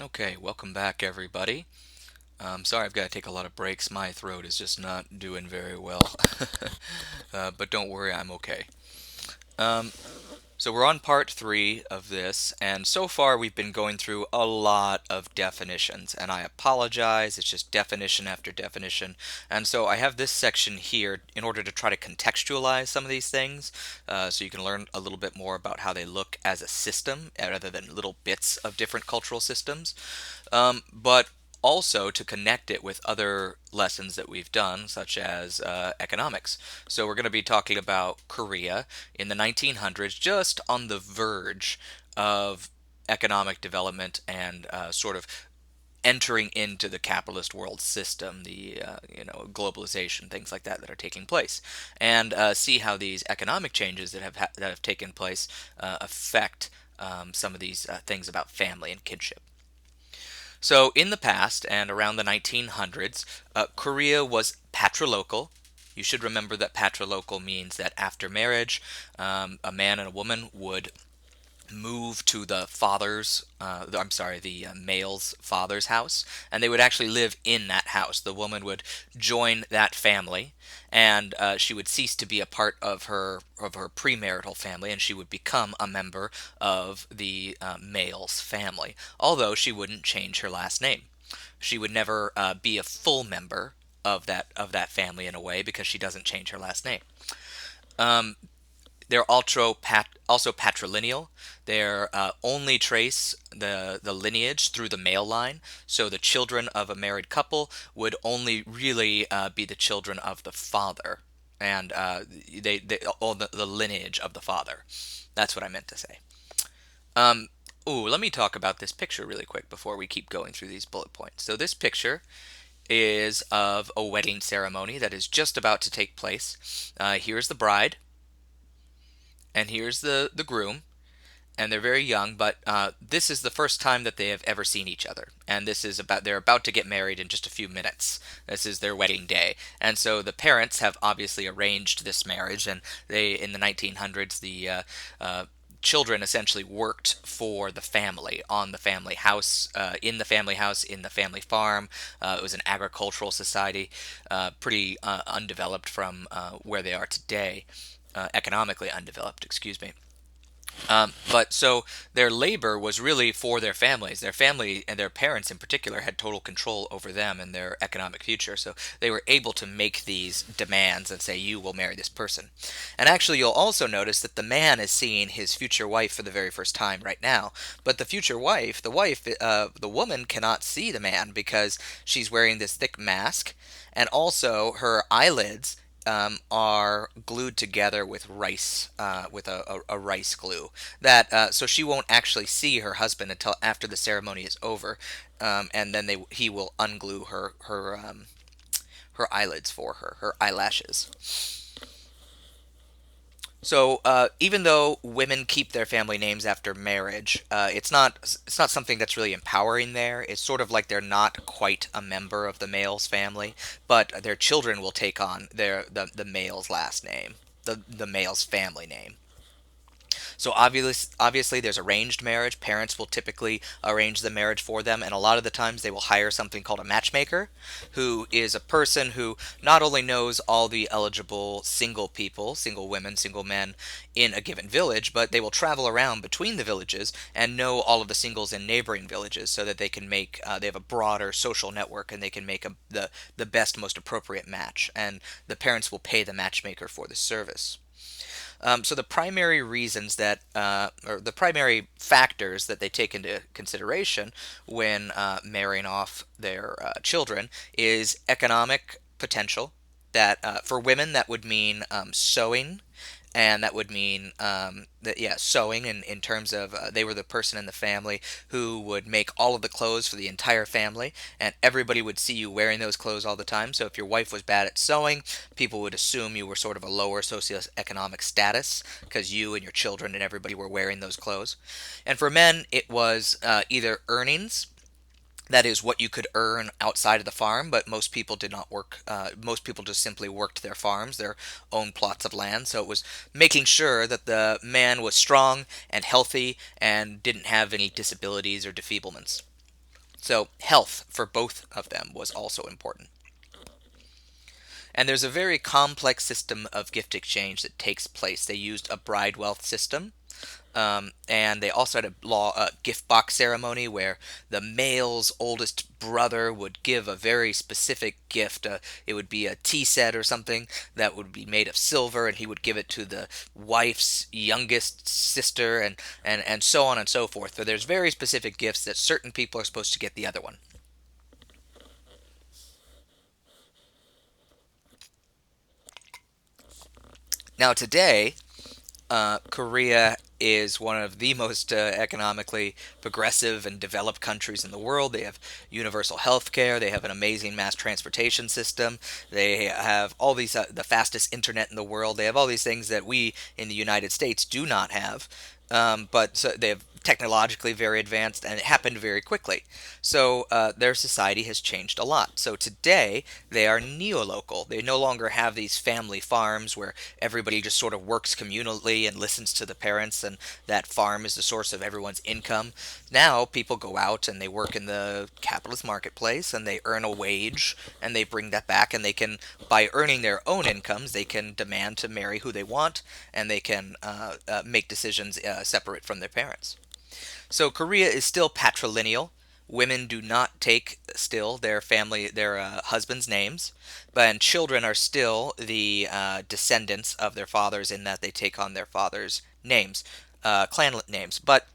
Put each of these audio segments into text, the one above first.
Okay, welcome back, everybody. Sorry, I've got to take a lot of breaks. My throat is just not doing very well. But don't worry, I'm okay. Um, so we're on part three of this, and so far we've been going through a lot of definitions, and I apologize, it's just definition after definition. And so I have this section here in order to try to contextualize some of these things, so you can learn a little bit more about how they look as a system rather than little bits of different cultural systems. But also to connect it with other lessons that we've done, such as economics. So we're going to be talking about Korea in the 1900s, just on the verge of economic development and sort of entering into the capitalist world system, the globalization, things like that are taking place, and see how these economic changes that have taken place affect some of these things about family and kinship. So, in the past and around the 1900s, Korea was patrilocal. You should remember that patrilocal means that after marriage, a man and a woman would move to the male's father's house, and they would actually live in that house. The woman would join that family, and she would cease to be a part of her premarital family, and she would become a member of the male's family. Although she wouldn't change her last name, she would never be a full member of that family in a way because she doesn't change her last name. Um, they're also patrilineal. They're only trace the lineage through the male line. So the children of a married couple would only really be the children of the father, and they all the lineage of the father. That's what I meant to say. Um, let me talk about this picture really quick before we keep going through these bullet points. So this picture is of a wedding ceremony that is just about to take place. Here's the bride, and here's the groom, and they're very young, but this is the first time that they have ever seen each other, and they're about to get married in just a few minutes. This is their wedding day, and so the parents have obviously arranged this marriage, and they in the 1900s children essentially worked for the family on the family house, in the family house, in the family farm. It was an agricultural society, pretty undeveloped from where they are today, economically undeveloped, excuse me. But so their labor was really for their families. Their family and their parents in particular had total control over them and their economic future. So they were able to make these demands and say, you will marry this person. And actually, you'll also notice that the man is seeing his future wife for the very first time right now. But the future wife, the woman cannot see the man because she's wearing this thick mask. And also, her eyelids are glued together with rice, with a rice glue. So she won't actually see her husband until after the ceremony is over, and then he will unglue her eyelids for her eyelashes. So even though women keep their family names after marriage, it's not something that's really empowering there. It's sort of like they're not quite a member of the male's family, but their children will take on the male's last name, the male's family name. So obviously, there's arranged marriage. Parents will typically arrange the marriage for them, and a lot of the times they will hire something called a matchmaker, who is a person who not only knows all the eligible single people, single women, single men in a given village, but they will travel around between the villages and know all of the singles in neighboring villages, so that they have a broader social network and they can make the best, most appropriate match. And the parents will pay the matchmaker for the service. So the primary reasons or the primary factors that they take into consideration when marrying off their children is economic potential. That for women, that would mean sewing, and that would mean sewing in terms of they were the person in the family who would make all of the clothes for the entire family, and everybody would see you wearing those clothes all the time. So if your wife was bad at sewing, people would assume you were sort of a lower socioeconomic status because you and your children and everybody were wearing those clothes. And for men, it was either earnings, that is what you could earn outside of the farm, but most people did not work. Most people just simply worked their farms, their own plots of land. So it was making sure that the man was strong and healthy and didn't have any disabilities or defeeblements. So health for both of them was also important. And there's a very complex system of gift exchange that takes place. They used a bride wealth system, and they also had a gift box ceremony where the male's oldest brother would give a very specific gift. It would be a tea set or something that would be made of silver, and he would give it to the wife's youngest sister, and so on and so forth. So there's very specific gifts that certain people are supposed to get the other one. Now today, Korea is one of the most economically progressive and developed countries in the world. They have universal health care. They have an amazing mass transportation system. They have all these, the fastest internet in the world. They have all these things that we in the United States do not have. But so they have technologically very advanced, and it happened very quickly. So their society has changed a lot. So today they are neolocal. They no longer have these family farms where everybody just sort of works communally and listens to the parents, and that farm is the source of everyone's income. Now people go out and they work in the capitalist marketplace, and they earn a wage, and they bring that back, and they can, by earning their own incomes, they can demand to marry who they want, and they can make decisions separate from their parents. So Korea is still patrilineal. Women do not take still their husbands' names, but children are still the descendants of their fathers in that they take on their fathers' names, clan names. But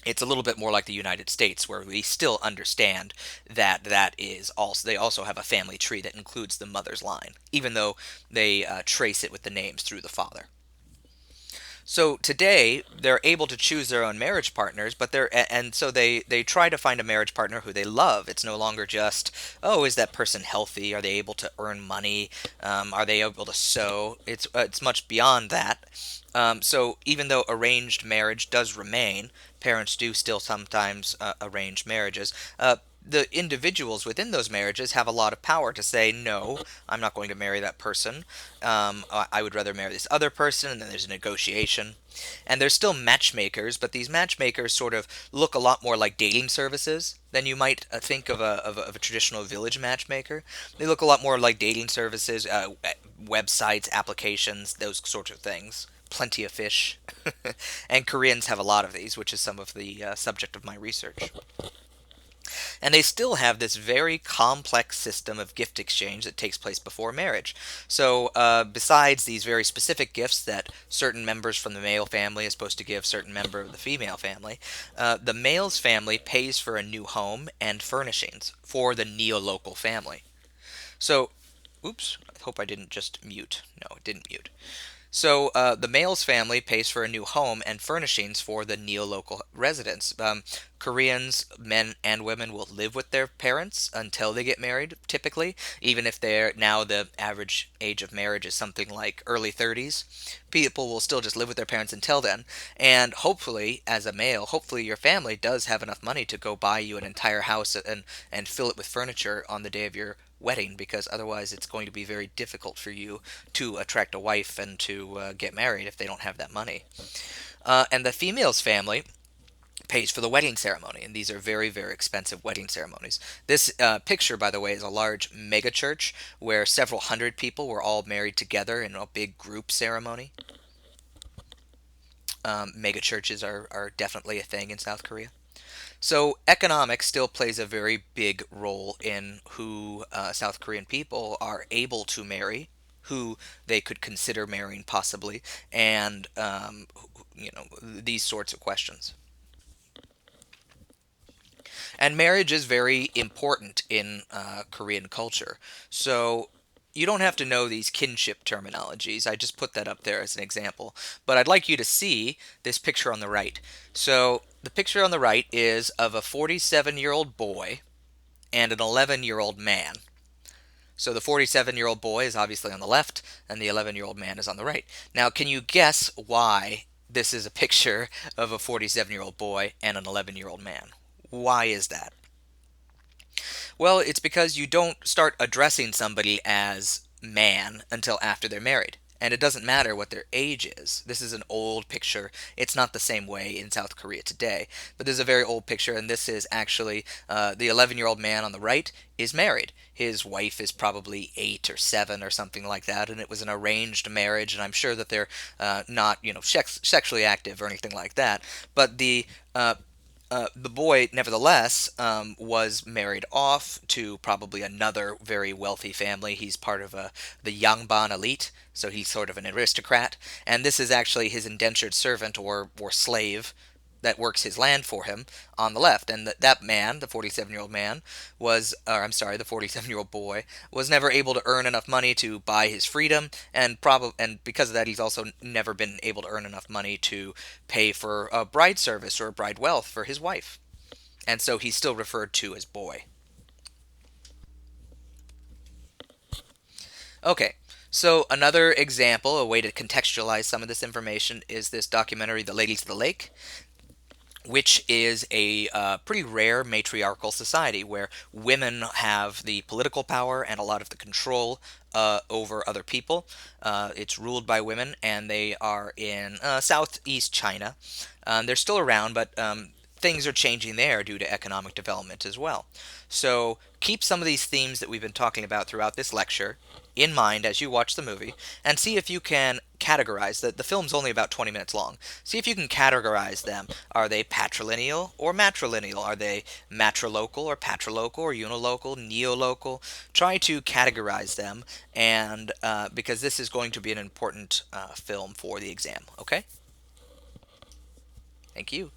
it's a little bit more like the United States, where we still understand that that is also they also have a family tree that includes the mother's line, even though they trace it with the names through the father. So today they're able to choose their own marriage partners, but and so they try to find a marriage partner who they love. It's no longer just, oh, is that person healthy? Are they able to earn money? Are they able to sew? It's much beyond that. So even though arranged marriage does remain, parents do still sometimes arrange marriages. The individuals within those marriages have a lot of power to say, no, I'm not going to marry that person. I would rather marry this other person, and then there's a negotiation. And there's still matchmakers, but these matchmakers sort of look a lot more like dating services than you might think of a traditional village matchmaker. They look a lot more like dating services, websites, applications, those sorts of things. Plenty of fish. And Koreans have a lot of these, which is some of the subject of my research. And they still have this very complex system of gift exchange that takes place before marriage. So, besides these very specific gifts that certain members from the male family is supposed to give certain member of the female family, the male's family pays for a new home and furnishings for the neolocal family. So, oops, I hope I didn't just mute. No, it didn't mute. So the male's family pays for a new home and furnishings for the neolocal residents. Koreans, men and women, will live with their parents until they get married, typically, even if they're now the average age of marriage is something like early 30s. People will still just live with their parents until then. And hopefully, as a male, hopefully your family does have enough money to go buy you an entire house and fill it with furniture on the day of your wedding, because otherwise it's going to be very difficult for you to attract a wife and to get married if they don't have that money. And the female's family pays for the wedding ceremony, and these are very, very expensive wedding ceremonies. This picture, by the way, is a large mega church where several hundred people were all married together in a big group ceremony. Mega churches are definitely a thing in South Korea. So economics still plays a very big role in who South Korean people are able to marry, who they could consider marrying possibly, and these sorts of questions. And marriage is very important in Korean culture. So you don't have to know these kinship terminologies. I just put that up there as an example. But I'd like you to see this picture on the right. So the picture on the right is of a 47-year-old boy and an 11-year-old man. So the 47-year-old boy is obviously on the left, and the 11-year-old man is on the right. Now, can you guess why this is a picture of a 47-year-old boy and an 11-year-old man? Why is that? Well, it's because you don't start addressing somebody as man until after they're married. And it doesn't matter what their age is. This is an old picture. It's not the same way in South Korea today, but this is a very old picture, and this is actually the 11-year-old man on the right is married. His wife is probably 8 or 7 or something like that, and it was an arranged marriage, and I'm sure that they're not, sexually active or anything like that. But the boy, nevertheless, was married off to probably another very wealthy family. He's part of the Yangban elite, so he's sort of an aristocrat. And this is actually his indentured servant or slave that works his land for him on the left. And that man, the 47-year-old man, or I'm sorry, the 47-year-old boy, was never able to earn enough money to buy his freedom, and because of that, he's also never been able to earn enough money to pay for a bride service or a bride wealth for his wife. And so he's still referred to as boy. Okay, so another example, a way to contextualize some of this information, is this documentary, The Ladies of the Lake, which is a pretty rare matriarchal society where women have the political power and a lot of the control over other people. It's ruled by women, and they are in southeast China. They're still around, but things are changing there due to economic development as well. So keep some of these themes that we've been talking about throughout this lecture in mind as you watch the movie, and see if you can categorize that. The film's only about 20 minutes long. See if you can categorize them. Are they patrilineal or matrilineal? Are they matrilocal or patrilocal or unilocal, neolocal? Try to categorize them, and because this is going to be an important film for the exam. Okay? Thank you.